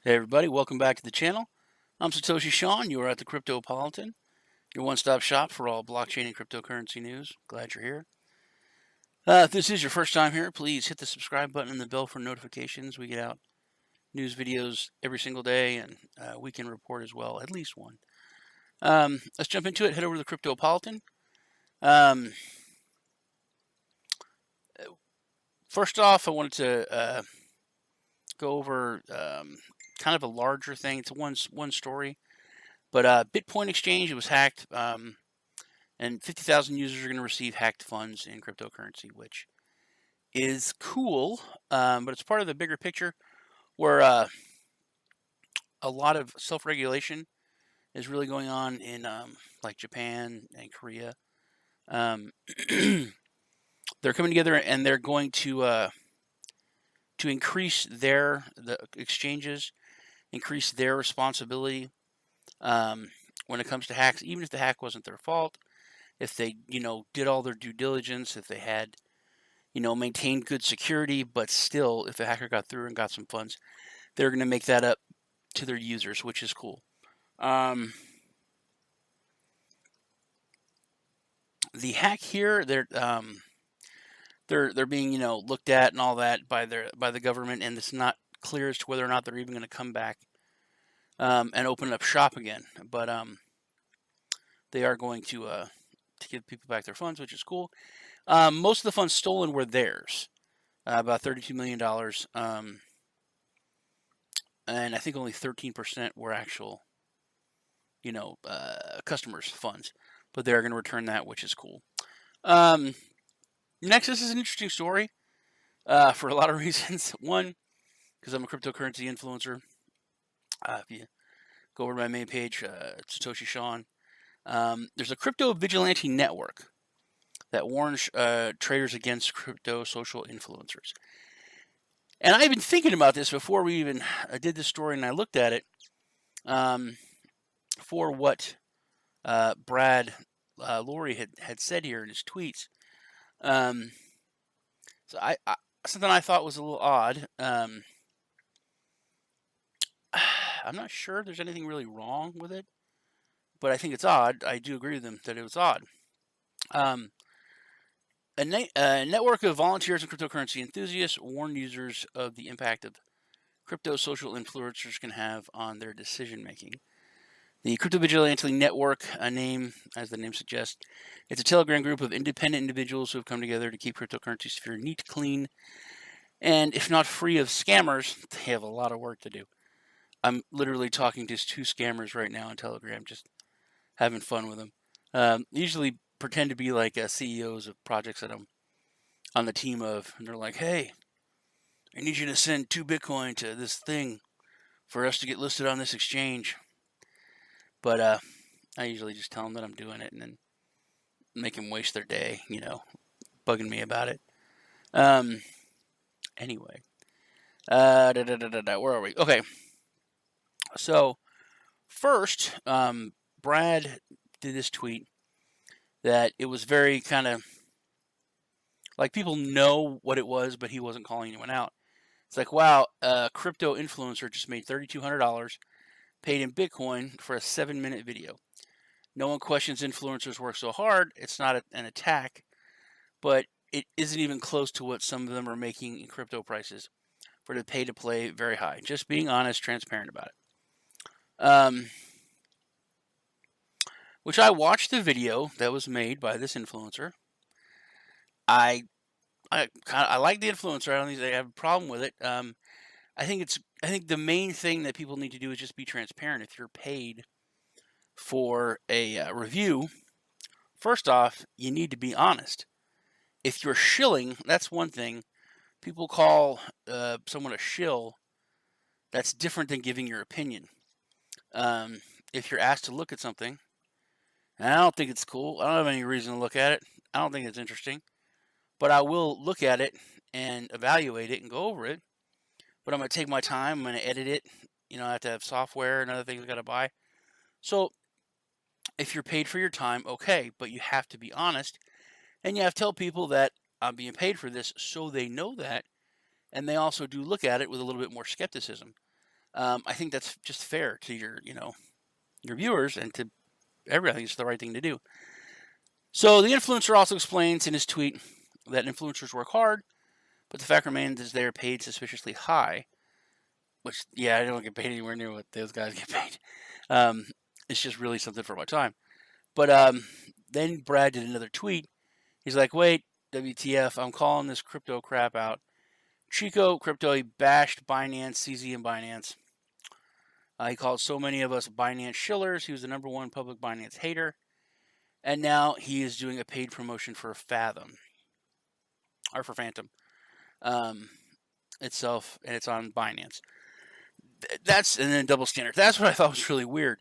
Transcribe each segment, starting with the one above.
Hey everybody, welcome back to the channel. I'm Satoshi Sean. You are at the Cryptopolitan, your one-stop shop for all blockchain and cryptocurrency news. Glad you're here. If this is your first time here, please hit the subscribe button and the bell for notifications. We get out news videos every single day and weekend report as well, at least one. Let's jump into it. Head over to the Cryptopolitan. First off, I wanted to go over kind of a larger thing. It's one story. But Bitcoin exchange, it was hacked, and 50,000 users are going to receive hacked funds in cryptocurrency, which is cool. But it's part of the bigger picture where a lot of self-regulation is really going on in like Japan and Korea. They're coming together and they're going to increase the exchanges, increase their responsibility when it comes to hacks, even if the hack wasn't their fault. If they, did all their due diligence, if they had, maintained good security, but still, if a hacker got through and got some funds, they're going to make that up to their users, which is cool. The hack here, they're being, looked at and all that by the government, and it's not clear as to whether or not they're even going to come back and open up shop again. But they are going to give people back their funds, which is cool. Most of the funds stolen were theirs, about $32 million. And I think only 13% were actual, customers' funds. But they're going to return that, which is cool. Next, this is an interesting story for a lot of reasons. One, because I'm a cryptocurrency influencer. If you go over to my main page, Satoshi Sean, there's a crypto vigilante network that warns traders against crypto social influencers. And I've been thinking about this before we even did this story, and I looked at it for what Brad Lorry had said here in his tweets. So something I thought was a little odd. I'm not sure there's anything really wrong with it, but I think it's odd. I do agree with him that it was odd. A network of volunteers and cryptocurrency enthusiasts warn users of the impact of crypto social influencers can have on their decision making. The Crypto Vigilante Network, a name, as the name suggests, it's a Telegram group of independent individuals who have come together to keep cryptocurrency sphere neat, clean, and if not free of scammers, they have a lot of work to do. I'm literally talking to 2 scammers right now on Telegram, just having fun with them. Usually pretend to be like CEOs of projects that I'm on the team of, and they're like, "Hey, I need you to send 2 Bitcoin to this thing for us to get listed on this exchange." But I usually just tell them that I'm doing it and then make them waste their day, bugging me about it. Anyway, where are we? Okay, so first, Brad did this tweet that it was very kind of like people know what it was, but he wasn't calling anyone out. It's like, wow, a crypto influencer just made $3,200 paid in Bitcoin for a 7-minute video. No one questions influencers work so hard. It's not an attack, but it isn't even close to what some of them are making in crypto prices for the pay to play very high. Just being honest, transparent about it. Which I watched the video that was made by this influencer. I like the influencer. I don't think I have a problem with it. I think the main thing that people need to do is just be transparent. If you're paid for a review, first off, you need to be honest. If you're shilling, that's one thing. People call someone a shill. That's different than giving your opinion. If you're asked to look at something, and I don't think it's cool. I don't have any reason to look at it. I don't think it's interesting. But I will look at it and evaluate it and go over it. But I'm going to take my time. I'm going to edit it. I have to have software and other things I got to buy. So if you're paid for your time, okay. But you have to be honest. And you have to tell people that I'm being paid for this so they know that. And they also do look at it with a little bit more skepticism. I think that's just fair to your your viewers and to everybody. I think it's the right thing to do. So the influencer also explains in his tweet that influencers work hard, but the fact remains is they're paid suspiciously high. Which, yeah, I don't get paid anywhere near what those guys get paid. Um, it's just really something for my time. But then Brad did another tweet. He's like, "Wait, WTF? I'm calling this crypto crap out. Chico Crypto, he bashed Binance, CZ, and Binance. He called so many of us Binance shillers. He was the #1 public Binance hater. And now he is doing a paid promotion for Fathom, or for Phantom itself, and it's on Binance. And then double standard. That's what I thought was really weird,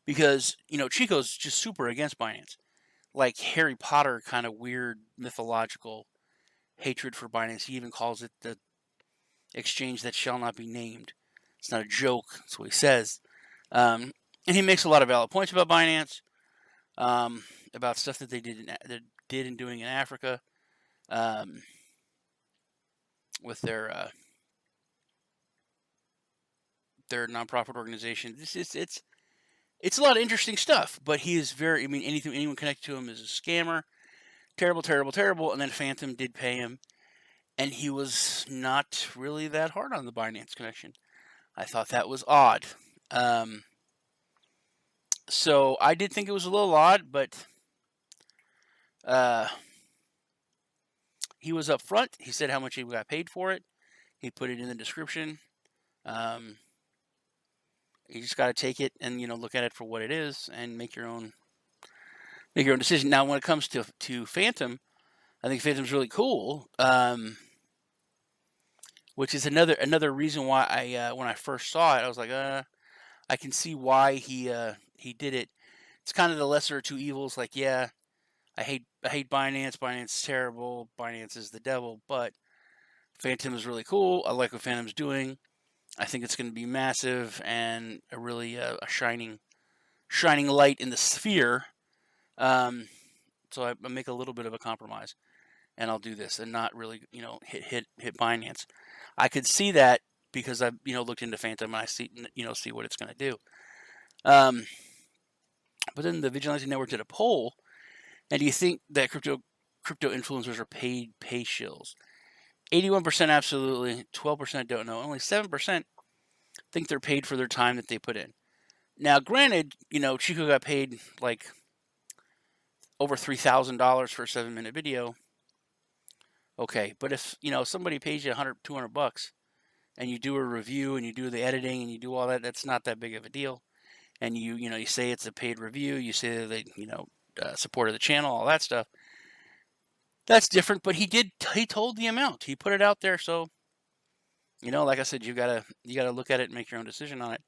because Chico's just super against Binance, like Harry Potter kind of weird mythological hatred for Binance. He even calls it the exchange that shall not be named. It's not a joke. That's what he says. And he makes a lot of valid points about Binance, about stuff that they did in doing in Africa, with their nonprofit organization. It's a lot of interesting stuff. But he is very. I mean, anyone connected to him is a scammer. Terrible, terrible, terrible. And then Phantom did pay him, and he was not really that hard on the Binance connection. I thought that was odd. So I did think it was a little odd, but he was up front. He said how much he got paid for it. He put it in the description. You just got to take it and look at it for what it is and make your own decision. Now, when it comes to Phantom, I think Phantom's really cool. Which is another reason why I when I first saw it, I was like, I can see why he did it. It's kind of the lesser of two evils. Like, yeah, I hate Binance. Binance is terrible. Binance is the devil. But Phantom is really cool. I like what Phantom's doing. I think it's going to be massive and a really a shining light in the sphere. So I make a little bit of a compromise, and I'll do this and not really hit Binance. I could see that because I've looked into Phantom and I see what it's going to do. But then the Vigilante Network did a poll, and do you think that crypto influencers are paid pay shills? 81% absolutely, 12% don't know, only 7% think they're paid for their time that they put in. Now, granted, Chico got paid like over $3,000 for a 7-minute video. Okay, but if somebody pays you $100, $200, and you do a review and you do the editing and you do all that, that's not that big of a deal. And you say it's a paid review, you say that they supported the channel, all that stuff. That's different. But he told the amount. He put it out there, so like I said, you gotta look at it and make your own decision on it.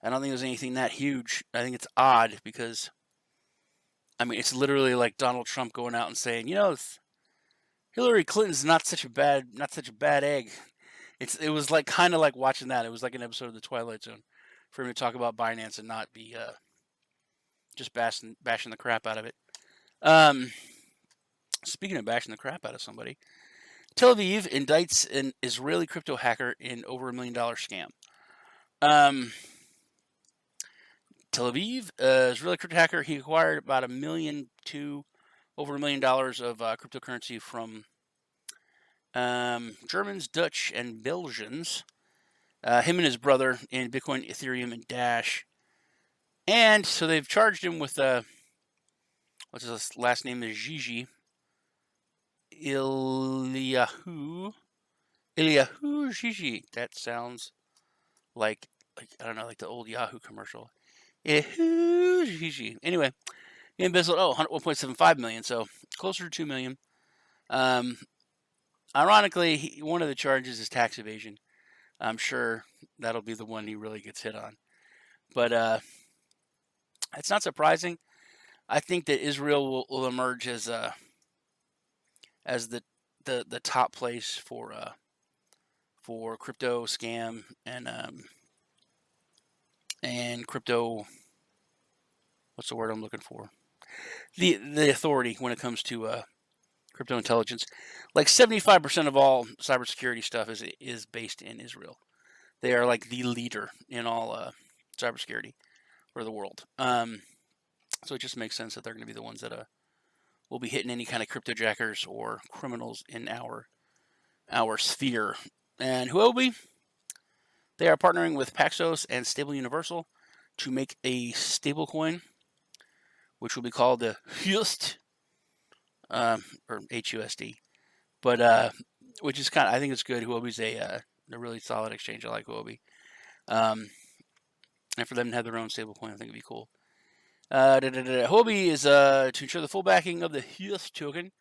I don't think there's anything that huge. I think it's odd because, I mean, it's literally like Donald Trump going out and saying, Hillary Clinton's not such a bad egg. It was like kind of like watching that. It was like an episode of The Twilight Zone for him to talk about Binance and not be just bashing the crap out of it. Speaking of bashing the crap out of somebody, Tel Aviv indicts an Israeli crypto hacker in over $1 million scam. Tel Aviv, Israeli crypto hacker, he acquired about over $1 million of cryptocurrency from Germans, Dutch, and Belgians. Him and his brother in Bitcoin, Ethereum, and Dash. And so they've charged him with what's his last name is Gigi. Eliyahu Gigi. That sounds like I don't know, like the old Yahoo commercial. Eliyahu Gigi. Anyway, he embezzled 1.75 million, so closer to 2 million. Ironically, one of the charges is tax evasion. I'm sure that'll be the one he really gets hit on. But it's not surprising. I think that Israel will emerge as the top place for crypto scam and crypto. What's the word I'm looking for? The authority when it comes to crypto intelligence. Like 75% of all cybersecurity stuff is based in Israel. They are like the leader in all cybersecurity for the world. So it just makes sense that they're going to be the ones that will be hitting any kind of cryptojackers or criminals in our sphere. And Huobi, they are partnering with Paxos and Stable Universal to make a stablecoin, which will be called the HUST, or HUSD. But which is I think it's good. Huobi's a really solid exchange. I like Huobi. And for them to have their own stablecoin, I think it'd be cool. Huobi is to ensure the full backing of the HUST token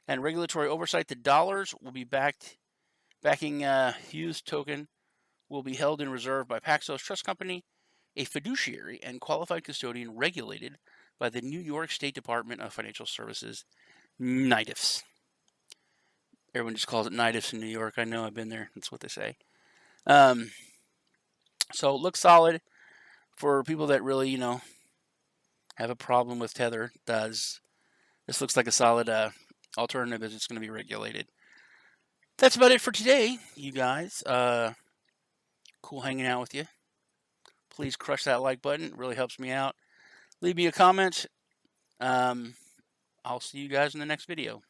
and regulatory oversight. The dollars will be backing HUST token will be held in reserve by Paxos Trust Company, a fiduciary and qualified custodian regulated by the New York State Department of Financial Services, NYDIFS. Everyone just calls it NYDIFS in New York. I know, I've been there. That's what they say. So it looks solid for people that really, have a problem with Tether. This looks like a solid alternative as it's going to be regulated. That's about it for today, you guys. Cool hanging out with you. Please crush that like button. It really helps me out. Leave me a comment. I'll see you guys in the next video.